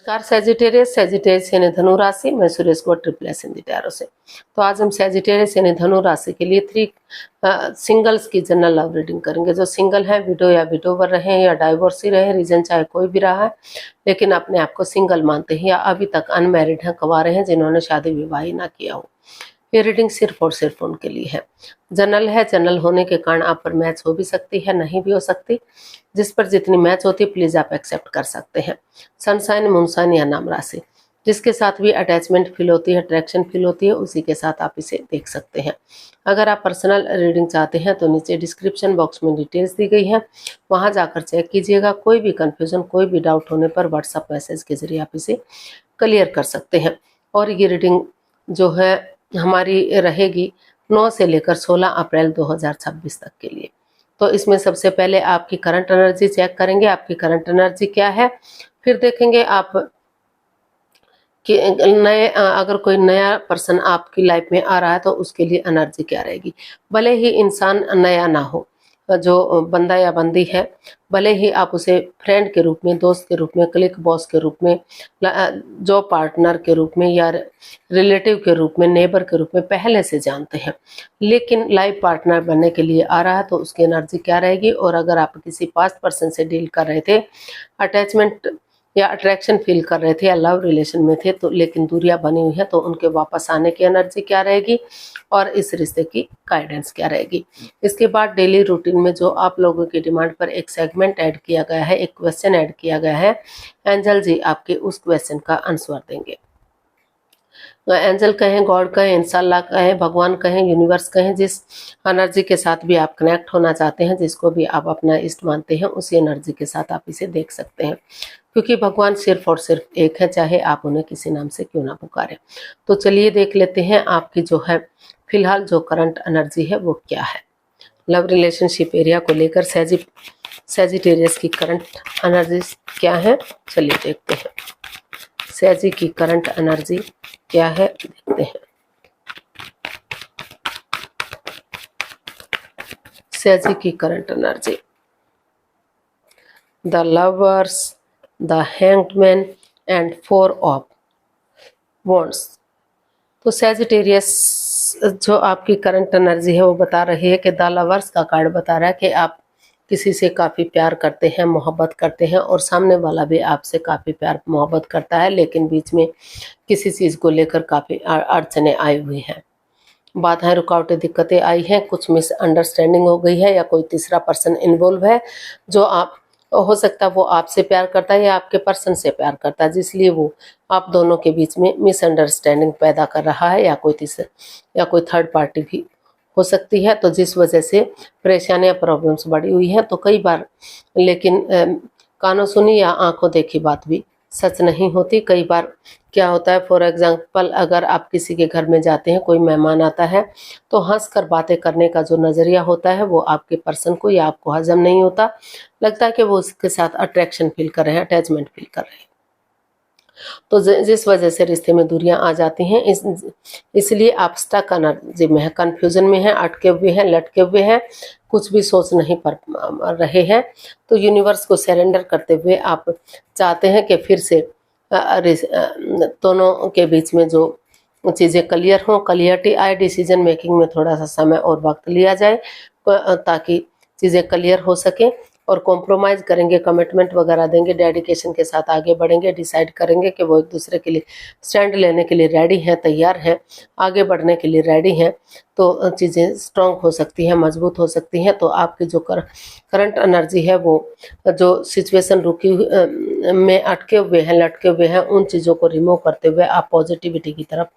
नमस्कार सेजिटेरियस यानी धनु राशि। मैं Suresh Gaur triple S Hindi tarot से। तो आज हम सेजिटेरियस यानी धनु राशि के लिए 3 सिंगल्स की जनरल लव रीडिंग करेंगे। जो सिंगल है, विडो या विडोवर रहे या डाइवोर्सी रहे, रीजन चाहे कोई भी रहा है, लेकिन अपने आप को सिंगल मानते हैं या अभी तक अनमैरिड हैं, कुंवारे हैं, जिन्होंने शादी विवाह ही ना किया हो, ये रीडिंग सिर्फ और सिर्फ उनके लिए है। जनरल है, जनरल होने के कारण आप पर मैच हो भी सकती है, नहीं भी हो सकती। जिस पर जितनी मैच होती है प्लीज आप एक्सेप्ट कर सकते हैं। सनसाइन, मूनसाइन या नाम राशि, जिसके साथ भी अटैचमेंट फील होती है, अट्रैक्शन फील होती है, उसी के साथ आप इसे देख सकते हैं। अगर आप पर्सनल रीडिंग चाहते हैं तो नीचे डिस्क्रिप्शन बॉक्स में डिटेल्स दी गई है, वहां जाकर चेक कीजिएगा। कोई भी कंफ्यूजन, कोई भी डाउट होने पर व्हाट्सएप मैसेज के जरिए आप इसे क्लियर कर सकते हैं। और ये रीडिंग जो है हमारी रहेगी 9 से लेकर 16 अप्रैल 2026 तक के लिए। तो इसमें सबसे पहले आपकी करंट एनर्जी चेक करेंगे, आपकी करंट एनर्जी क्या है। फिर देखेंगे आप कि अगर कोई नया पर्सन आपकी लाइफ में आ रहा है तो उसके लिए एनर्जी क्या रहेगी। भले ही इंसान नया ना हो, जो बंदा या बंदी है, भले ही आप उसे फ्रेंड के रूप में, दोस्त के रूप में, क्लिक बॉस के रूप में, जॉब पार्टनर के रूप में या रिलेटिव के रूप में, नेबर के रूप में पहले से जानते हैं, लेकिन लाइफ पार्टनर बनने के लिए आ रहा है तो उसकी एनर्जी क्या रहेगी। और अगर आप किसी पास्ट पर्सन से डील कर रहे थे, अटैचमेंट या अट्रैक्शन फील कर रहे थे या लव रिलेशन में थे तो लेकिन दूरियां बनी हुई है, तो उनके वापस आने की एनर्जी क्या रहेगी और इस रिश्ते की गाइडेंस क्या रहेगी। इसके बाद डेली रूटीन में जो आप लोगों की डिमांड पर एक सेगमेंट ऐड किया गया है, एक क्वेश्चन ऐड किया गया है, एंजल जी आपके उस क्वेश्चन का आंसर देंगे। एंजल कहें, गॉड कहें, इंशाल्लाह कहें, भगवान कहें, यूनिवर्स कहें, जिस एनर्जी के साथ भी आप कनेक्ट होना चाहते हैं, जिसको भी आप अपना इष्ट मानते हैं, उसी एनर्जी के साथ आप इसे देख सकते हैं, क्योंकि भगवान सिर्फ और सिर्फ एक है, चाहे आप उन्हें किसी नाम से क्यों ना पुकारें। तो चलिए देख लेते हैं आपकी जो है फिलहाल जो करंट एनर्जी है वो क्या है। लव रिलेशनशिप एरिया को लेकर सेजिटेरियस की करंट एनर्जी क्या है, चलिए देखते हैं। सेजी की करंट एनर्जी क्या है, देखते हैं। सेजी की current energy, the lovers, the hanged man and 4 of wands. तो सेजिटेरियस जो आपकी करंट एनर्जी है वो बता रही है कि द लवर्स का कार्ड बता रहा है कि आप किसी से काफ़ी प्यार करते हैं, मोहब्बत करते हैं, और सामने वाला भी आपसे काफ़ी प्यार मोहब्बत करता है, लेकिन बीच में किसी चीज़ को लेकर काफ़ी अड़चने आई हुई हैं, बाधाएं, रुकावटें, दिक्कतें आई हैं, कुछ मिसअंडरस्टैंडिंग हो गई है या कोई तीसरा पर्सन इन्वॉल्व है जो आप हो सकता है वो आपसे प्यार करता है या आपके पर्सन से प्यार करता है, जिसलिए वो आप दोनों के बीच में मिसअंडरस्टैंडिंग पैदा कर रहा है, या कोई तीसरा या कोई थर्ड पार्टी भी हो सकती है, तो जिस वजह से परेशानियां, प्रॉब्लम्स बढ़ी हुई हैं। तो कई बार लेकिन कानों सुनी या आंखों देखी बात भी सच नहीं होती। कई बार क्या होता है, फॉर एग्जांपल अगर आप किसी के घर में जाते हैं, कोई मेहमान आता है, तो हंसकर बातें करने का जो नज़रिया होता है वो आपके पर्सन को या आपको हजम नहीं होता, लगता है कि वो उसके साथ अट्रैक्शन फील कर रहे हैं, अटैचमेंट फील कर रहे हैं, तो जिस वजह से रिश्ते में दूरियां आ जाती हैं। इसलिए आप स्टक एनर्जी में है, कन्फ्यूजन में है, अटके हुए हैं, लटके हुए हैं, कुछ भी सोच नहीं पर रहे हैं। तो यूनिवर्स को सरेंडर करते हुए आप चाहते हैं कि फिर से दोनों के बीच में जो चीज़ें क्लियर हों, क्लियरिटी आए, डिसीजन मेकिंग में थोड़ा सा समय और वक्त लिया जाए ताकि चीज़ें क्लियर हो सके, और कॉम्प्रोमाइज़ करेंगे, कमिटमेंट वगैरह देंगे, डेडिकेशन के साथ आगे बढ़ेंगे, डिसाइड करेंगे कि वो एक दूसरे के लिए स्टैंड लेने के लिए रेडी हैं, तैयार हैं, आगे बढ़ने के लिए रेडी हैं, तो चीज़ें स्ट्रॉन्ग हो सकती हैं, मजबूत हो सकती हैं। तो आपकी जो करंट एनर्जी है वो जो सिचुएशन रुकी में अटके हुए हैं, लटके हुए हैं, उन चीज़ों को रिमूव करते हुए आप पॉजिटिविटी की तरफ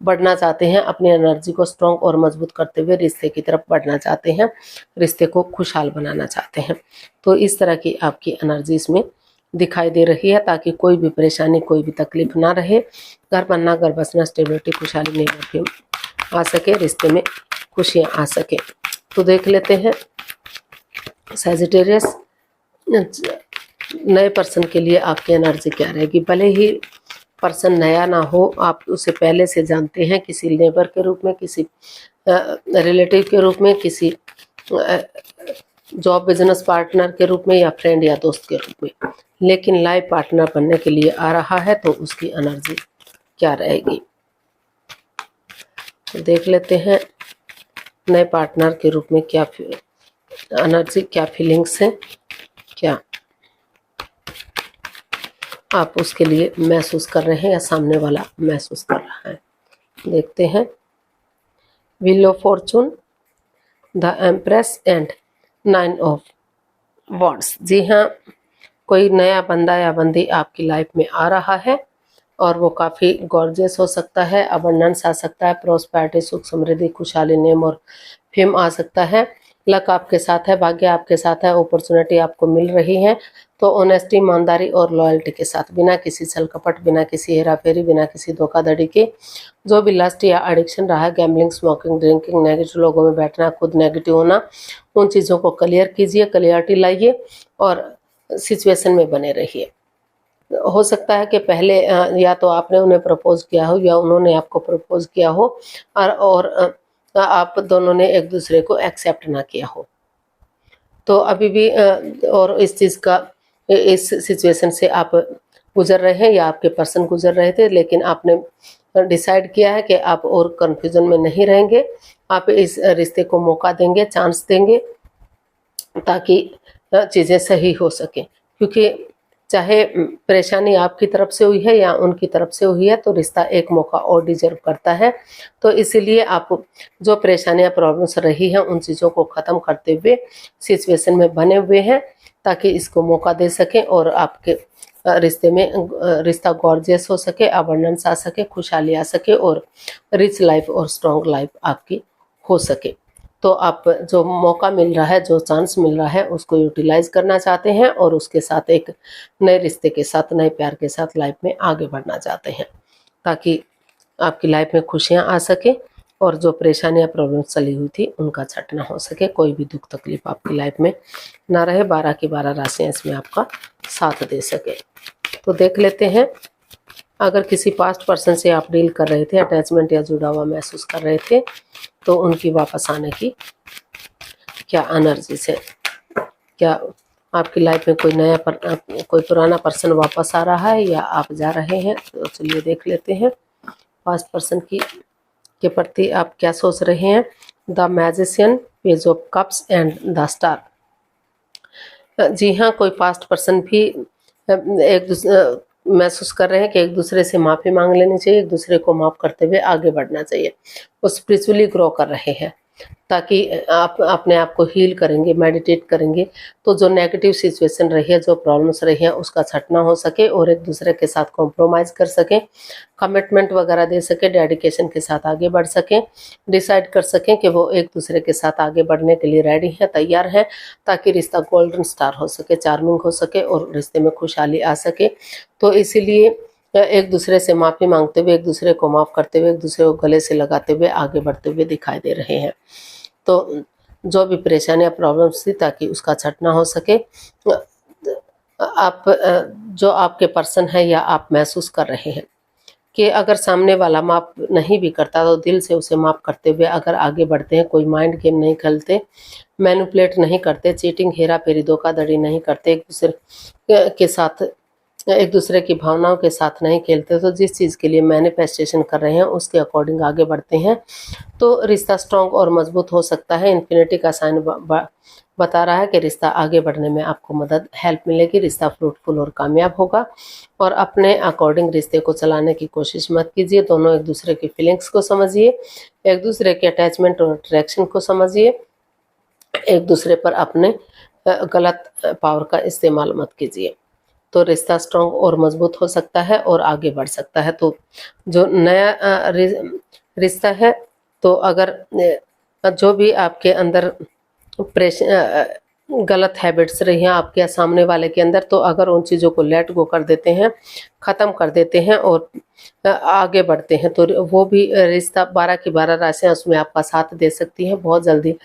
बढ़ना चाहते हैं, अपनी एनर्जी को स्ट्रॉन्ग और मजबूत करते हुए रिश्ते की तरफ बढ़ना चाहते हैं, रिश्ते को खुशहाल बनाना चाहते हैं। तो इस तरह की आपकी एनर्जी इसमें दिखाई दे रही है, ताकि कोई भी परेशानी, कोई भी तकलीफ ना रहे, घर बनना, घर बसना, स्टेबिलिटी, खुशहाली नहीं आ सके, रिश्ते में खुशियाँ आ सके। तो देख लेते हैं सेजिटेरियस नए पर्सन के लिए आपकी एनर्जी क्या रहेगी। भले ही पर्सन नया ना हो, आप उसे पहले से जानते हैं, किसी नेबर के रूप में, किसी रिलेटिव के रूप में, किसी जॉब बिजनेस पार्टनर के रूप में, या फ्रेंड या दोस्त के रूप में, लेकिन लाइफ पार्टनर बनने के लिए आ रहा है, तो उसकी एनर्जी क्या रहेगी। तो देख लेते हैं नए पार्टनर के रूप में क्या एनर्जी, क्या फीलिंग्स है, क्या आप उसके लिए महसूस कर रहे हैं या सामने वाला महसूस कर रहा है। देखते हैं wheel of fortune, the empress and 9 of wands. जी हाँ, कोई नया बंदा या बंदी आपकी लाइफ में आ रहा है और वो काफ़ी गॉर्जियस हो सकता है, अबंडेंस आ सकता है, प्रोस्पेरिटी, सुख समृद्धि, खुशहाली, नेम और फेम आ सकता है। लक आपके साथ है, भाग्य आपके साथ है, अपॉर्चुनिटी आपको मिल रही है। तो ऑनेस्टी, ईमानदारी और लॉयल्टी के साथ, बिना किसी छल कपट, बिना किसी हेरा फेरी, बिना किसी धोखाधड़ी के, जो भी लस्ट या एडिक्शन रहा है, गैम्बलिंग, स्मोकिंग, ड्रिंकिंग, नेगेटिव लोगों में बैठना, खुद नेगेटिव होना, उन चीज़ों को क्लियर कीजिए, क्लियरिटी लाइए और सिचुएशन में बने रहिए। हो सकता है कि पहले या तो आपने उन्हें प्रपोज किया हो या उन्होंने आपको प्रपोज किया हो और आप दोनों ने एक दूसरे को एक्सेप्ट ना किया हो। तो अभी भी और इस चीज़ का, इस सिचुएशन से आप गुजर रहे हैं या आपके पर्सन गुजर रहे थे, लेकिन आपने डिसाइड किया है कि आप और कन्फ्यूजन में नहीं रहेंगे। आप इस रिश्ते को मौका देंगे, चांस देंगे, ताकि चीज़ें सही हो सके। क्योंकि चाहे परेशानी आपकी तरफ से हुई है या उनकी तरफ से हुई है, तो रिश्ता एक मौका और डिजर्व करता है। तो इसीलिए आप जो परेशानियां, प्रॉब्लम्स रही हैं, उन चीज़ों को ख़त्म करते हुए सिचुएशन में बने हुए हैं, ताकि इसको मौका दे सकें और आपके रिश्ते में रिश्ता गॉर्जियस हो सके, अबंडेंस आ सके, खुशहाली आ सके और रिच लाइफ और स्ट्रॉन्ग लाइफ आपकी हो सके। तो आप जो मौका मिल रहा है, जो चांस मिल रहा है, उसको यूटिलाइज करना चाहते हैं और उसके साथ एक नए रिश्ते के साथ, नए प्यार के साथ लाइफ में आगे बढ़ना चाहते हैं, ताकि आपकी लाइफ में खुशियां आ सके और जो परेशानियां, प्रॉब्लम्स चली हुई थी, उनका छठ ना हो सके, कोई भी दुख तकलीफ आपकी लाइफ में ना रहे। 12 की 12 राशियां इसमें आपका साथ दे सके। तो देख लेते हैं, अगर किसी पास्ट पर्सन से आप डील कर रहे थे, अटैचमेंट या जुड़ा हुआ महसूस कर रहे थे, तो उनकी वापस आने की क्या एनर्जी से, क्या आपकी लाइफ में कोई नया कोई पुराना पर्सन वापस आ रहा है या आप जा रहे हैं। तो चलिए देख लेते हैं पास्ट पर्सन के प्रति आप क्या सोच रहे हैं। The magician, page of cups and the star. जी हाँ, कोई पास्ट पर्सन भी एक दूसरे महसूस कर रहे हैं कि एक दूसरे से माफ़ी मांग लेनी चाहिए, एक दूसरे को माफ़ करते हुए आगे बढ़ना चाहिए। वो स्पिरिचुअली ग्रो कर रहे हैं, ताकि आप अपने आप को हील करेंगे, मेडिटेट करेंगे, तो जो नेगेटिव सिचुएशन रही है, जो प्रॉब्लम्स रही हैं, उसका छटना हो सके और एक दूसरे के साथ कॉम्प्रोमाइज़ कर सकें, कमिटमेंट वगैरह दे सके, डेडिकेशन के साथ आगे बढ़ सकें, डिसाइड कर सकें कि वो एक दूसरे के साथ आगे बढ़ने के लिए रेडी हैं, तैयार हैं, ताकि रिश्ता गोल्डन स्टार हो सके, चार्मिंग हो सके और रिश्ते में खुशहाली आ सके। तो इसीलिए एक दूसरे से माफ़ी मांगते हुए, एक दूसरे को माफ़ करते हुए, एक दूसरे को गले से लगाते हुए आगे बढ़ते हुए दिखाई दे रहे हैं। तो जो भी परेशानियां, प्रॉब्लम्स थी, ताकि उसका छटना हो सके। आप जो आपके पर्सन है या आप महसूस कर रहे हैं कि अगर सामने वाला माफ़ नहीं भी करता, तो दिल से उसे माफ़ करते हुए अगर आगे बढ़ते हैं, कोई माइंड गेम नहीं खेलते, मैनिपुलेट नहीं करते, चीटिंग, हेरा फेरी, धोखाधड़ी नहीं करते, एक दूसरे के साथ, एक दूसरे की भावनाओं के साथ नहीं खेलते, तो जिस चीज़ के लिए मैनिफेस्टेशन कर रहे हैं उसके अकॉर्डिंग आगे बढ़ते हैं, तो रिश्ता स्ट्रॉन्ग और मजबूत हो सकता है। इन्फिनिटी का साइन बता रहा है कि रिश्ता आगे बढ़ने में आपको मदद, हेल्प मिलेगी, रिश्ता फ्रूटफुल और कामयाब होगा। और अपने अकॉर्डिंग रिश्ते को चलाने की कोशिश मत कीजिए। दोनों एक दूसरे की फीलिंग्स को समझिए, एक दूसरे के अटैचमेंट और अट्रैक्शन को समझिए, एक दूसरे पर अपने गलत पावर का इस्तेमाल मत कीजिए, तो रिश्ता स्ट्रॉन्ग और मजबूत हो सकता है और आगे बढ़ सकता है। तो जो नया रिश्ता है, तो अगर जो भी आपके अंदर गलत हैबिट्स रही हैं आपके सामने वाले के अंदर, तो अगर उन चीज़ों को लेट गो कर देते हैं, ख़त्म कर देते हैं और आगे बढ़ते हैं, तो वो भी रिश्ता 12 की 12 राशियाँ उसमें आपका साथ दे सकती हैं। बहुत जल्दी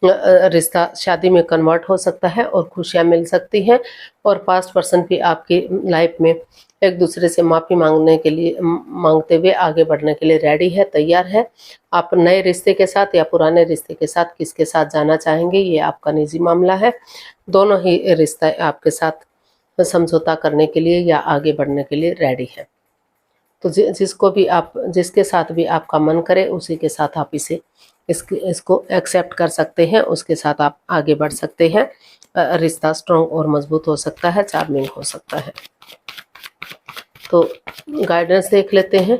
रिश्ता शादी में कन्वर्ट हो सकता है और खुशियाँ मिल सकती हैं। और पास्ट पर्सन भी आपकी लाइफ में एक दूसरे से माफ़ी मांगने के लिए, मांगते हुए आगे बढ़ने के लिए रेडी है, तैयार है। आप नए रिश्ते के साथ या पुराने रिश्ते के साथ किसके साथ जाना चाहेंगे, ये आपका निजी मामला है। दोनों ही रिश्ता आपके साथ समझौता करने के लिए या आगे बढ़ने के लिए रेडी हैं। तो जिसको भी आप, जिसके साथ भी आपका मन करे उसी के साथ आप इसको एक्सेप्ट कर सकते हैं, उसके साथ आप आगे बढ़ सकते हैं। रिश्ता स्ट्रॉन्ग और मजबूत हो सकता है, चार्मिंग हो सकता है। तो गाइडेंस देख लेते हैं।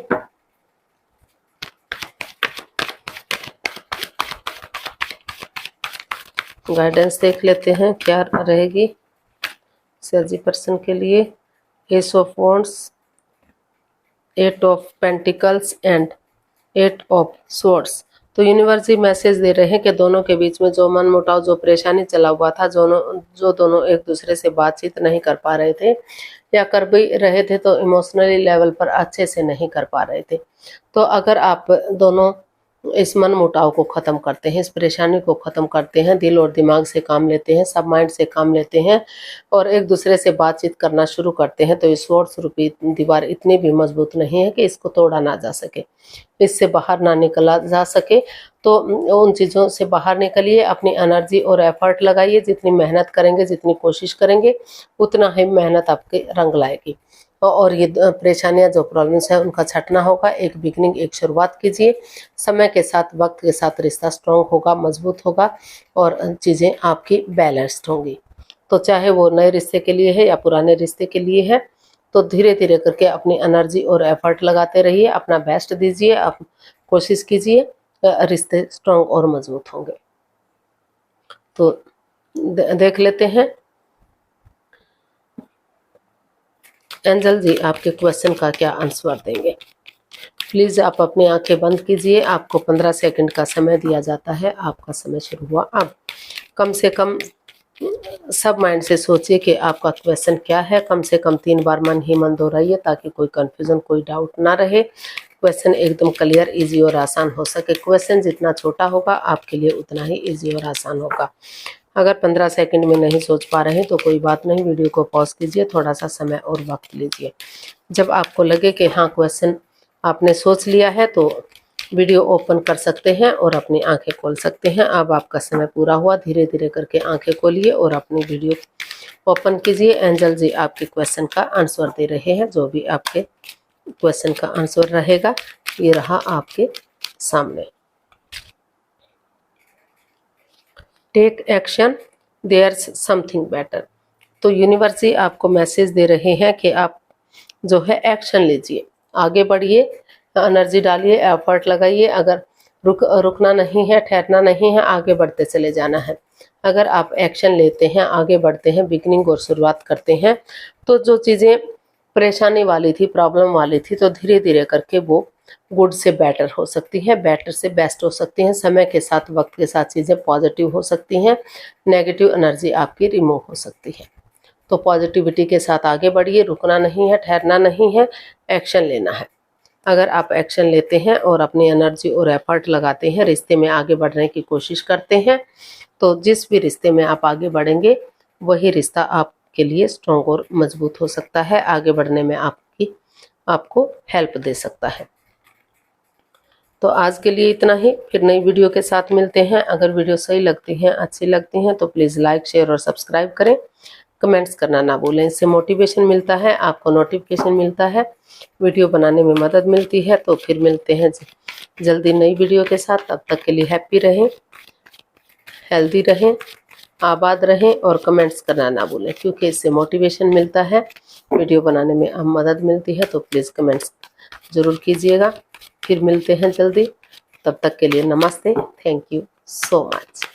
गाइडेंस देख लेते हैं क्या रहेगी सेल्जी पर्सन के लिए। S of wands, 8 of pentacles and 8 of swords. तो यूनिवर्स मैसेज दे रहे हैं कि दोनों के बीच में जो मनमुटाव, जो परेशानी चला हुआ था, जो दोनों एक दूसरे से बातचीत नहीं कर पा रहे थे या कर भी रहे थे तो इमोशनली लेवल पर अच्छे से नहीं कर पा रहे थे। तो अगर आप दोनों इस मन मुटाव को ख़त्म करते हैं, इस परेशानी को ख़त्म करते हैं, दिल और दिमाग से काम लेते हैं, सब माइंड से काम लेते हैं और एक दूसरे से बातचीत करना शुरू करते हैं, तो इस स्वॉर्ड्स रूपी दीवार इतनी भी मजबूत नहीं है कि इसको तोड़ा ना जा सके, इससे बाहर ना निकला जा सके। तो उन चीज़ों से बाहर निकलिए, अपनी एनर्जी और एफर्ट लगाइए। जितनी मेहनत करेंगे, जितनी कोशिश करेंगे, उतना ही मेहनत आपके रंग लाएगी। और ये परेशानियां, जो प्रॉब्लम्स है, उनका छटना होगा। एक बिगनिंग, एक शुरुआत कीजिए। समय के साथ, वक्त के साथ रिश्ता स्ट्रॉन्ग होगा, मजबूत होगा और चीज़ें आपकी बैलेंस्ड होंगी। तो चाहे वो नए रिश्ते के लिए है या पुराने रिश्ते के लिए है, तो धीरे धीरे करके अपनी एनर्जी और एफर्ट लगाते रहिए, अपना बेस्ट दीजिए, आप कोशिश कीजिए, रिश्ते स्ट्रॉन्ग और मजबूत होंगे। तो देख लेते हैं एंजल जी आपके क्वेश्चन का क्या आंसर देंगे। प्लीज़ आप अपनी आंखें बंद कीजिए। आपको 15 सेकंड का समय दिया जाता है। आपका समय शुरू हुआ अब। कम से कम सब माइंड से सोचिए कि आपका क्वेश्चन क्या है। कम से कम 3 बार मन ही मन दोहराइए ताकि कोई कंफ्यूजन, कोई डाउट ना रहे। क्वेश्चन एकदम क्लियर, इजी और आसान हो सके। क्वेश्चन जितना छोटा होगा आपके लिए उतना ही इजी और आसान होगा। अगर 15 सेकंड में नहीं सोच पा रहे हैं तो कोई बात नहीं, वीडियो को पॉज कीजिए, थोड़ा सा समय और वक्त लीजिए। जब आपको लगे कि हाँ क्वेश्चन आपने सोच लिया है तो वीडियो ओपन कर सकते हैं और अपनी आंखें खोल सकते हैं। अब आपका समय पूरा हुआ। धीरे धीरे करके आंखें खोलिए और अपनी वीडियो ओपन कीजिए। एंजल जी आपके क्वेश्चन का आंसर दे रहे हैं। जो भी आपके क्वेश्चन का आंसर रहेगा ये रहा आपके सामने। Take action, there's something better. तो यूनिवर्स ही आपको मैसेज दे रहे हैं कि आप जो है एक्शन लीजिए, आगे बढ़िए, एनर्जी डालिए, एफर्ट लगाइए। अगर रुकना नहीं है, ठहरना नहीं है, आगे बढ़ते चले जाना है। अगर आप एक्शन लेते हैं, आगे बढ़ते हैं, बिगनिंग और शुरुआत करते हैं, तो जो चीज़ें परेशानी वाली थी, प्रॉब्लम वाली थी, तो धीरे धीरे करके वो गुड से बेटर हो सकती है, बेटर से बेस्ट हो सकती हैं। समय के साथ, वक्त के साथ चीज़ें पॉजिटिव हो सकती हैं। नेगेटिव एनर्जी आपकी रिमूव हो सकती है। तो पॉजिटिविटी के साथ आगे बढ़िए, रुकना नहीं है, ठहरना नहीं है, एक्शन लेना है। अगर आप एक्शन लेते हैं और अपनी एनर्जी और एफर्ट लगाते हैं, रिश्ते में आगे बढ़ने की कोशिश करते हैं, तो जिस भी रिश्ते में आप आगे बढ़ेंगे वही रिश्ता आपके लिए स्ट्रॉन्ग और मजबूत हो सकता है, आगे बढ़ने में आपको हेल्प दे सकता है। तो आज के लिए इतना ही। फिर नई वीडियो के साथ मिलते हैं। अगर वीडियो सही लगती है, अच्छी लगती हैं, तो प्लीज़ लाइक, शेयर और सब्सक्राइब करें। कमेंट्स करना ना भूलें, इससे मोटिवेशन मिलता है, आपको नोटिफिकेशन मिलता है, वीडियो बनाने में मदद मिलती है। तो फिर मिलते हैं जल्दी नई वीडियो के साथ। तब तक के लिए हैप्पी रहें, हेल्दी रहें, आबाद रहें और कमेंट्स करना ना भूलें, क्योंकि इससे मोटिवेशन मिलता है, वीडियो बनाने में मदद मिलती है। तो प्लीज़ कमेंट्स ज़रूर कीजिएगा। फिर मिलते हैं जल्दी। तब तक के लिए नमस्ते। Thank you so much.